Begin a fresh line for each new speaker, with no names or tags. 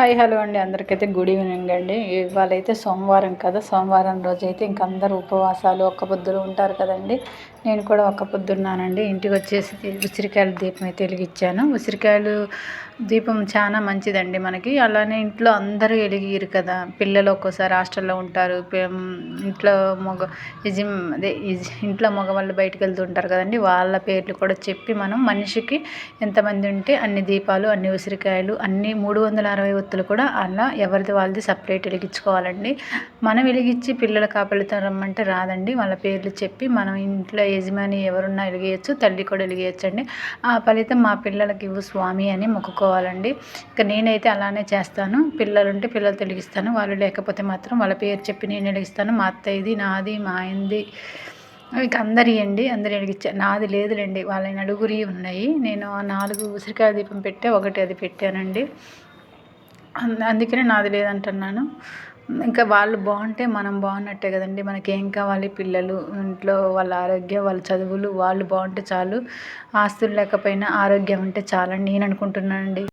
Hi hello అండి, అందరికైతే good evening అండి. ఇవాళ అయితే సోమవారం కదా, సోమవారం రోజు అయితే ఇంక అందరూ ఉపవాసాలు ఒక్క పొద్దులు ఉంటారు కదండి. నేను కూడా ఒక్క పొద్దున్నానండి. ఇంటికి వచ్చేసి ఉసిరికాయల దీపం అయితే వెలిగించాను. ఉసిరికాయలు దీపం చాలా మంచిదండి మనకి. అలానే ఇంట్లో అందరూ వెలిగిరు కదా, పిల్లలు ఒక్కోసారి హాస్టల్లో ఉంటారు, ఇంట్లో ఇంట్లో మగవాళ్ళు బయటకు వెళ్తుంటారు కదండి. వాళ్ళ పేర్లు కూడా చెప్పి మనం మనిషికి ఎంతమంది ఉంటే అన్ని దీపాలు, అన్ని ఉసిరికాయలు, అన్ని 360 ఒత్తులు కూడా అలా ఎవరిది వాళ్ళది సపరేట్ వెలిగించుకోవాలండి. మనం వెలిగించి పిల్లల కాపలితో రమ్మంటే రాదండి. వాళ్ళ పేర్లు చెప్పి మనం ఇంట్లో యజమాని ఎవరున్నా వెలిగేయచ్చు, తల్లి కూడా వెలిగేయచ్చండి. ఆ ఫలితం మా పిల్లలకి ఇవ్వు స్వామి అని మొక్కుకోవాలండి. ఇక నేనైతే అలానే చేస్తాను. పిల్లలుంటే పిల్లలతో వెలిగిస్తాను, వాళ్ళు లేకపోతే మాత్రం వాళ్ళ పేరు చెప్పి నేను వెలిగిస్తాను. మా అత్తయ్యది, నాది, మా ఆయనది, ఇక అందరి అండి, అందరు వెలిగించా. నాది లేదులేండి, వాళ్ళ నలుగురి ఉన్నాయి. నేను 4 ఉసిరికాయ దీపం పెట్టా, ఒకటి అది పెట్టానండి. అందుకనే నాది లేదంటున్నాను. ఇంకా వాళ్ళు బాగుంటే మనం బాగున్నట్టే కదండి. మనకేం కావాలి? పిల్లలు, ఇంట్లో వాళ్ళ ఆరోగ్యం, వాళ్ళ చదువులు, వాళ్ళు బాగుంటే చాలు. ఆస్తులు లేకపోయినా ఆరోగ్యం ఉంటే చాలని నేను అనుకుంటున్నానండి.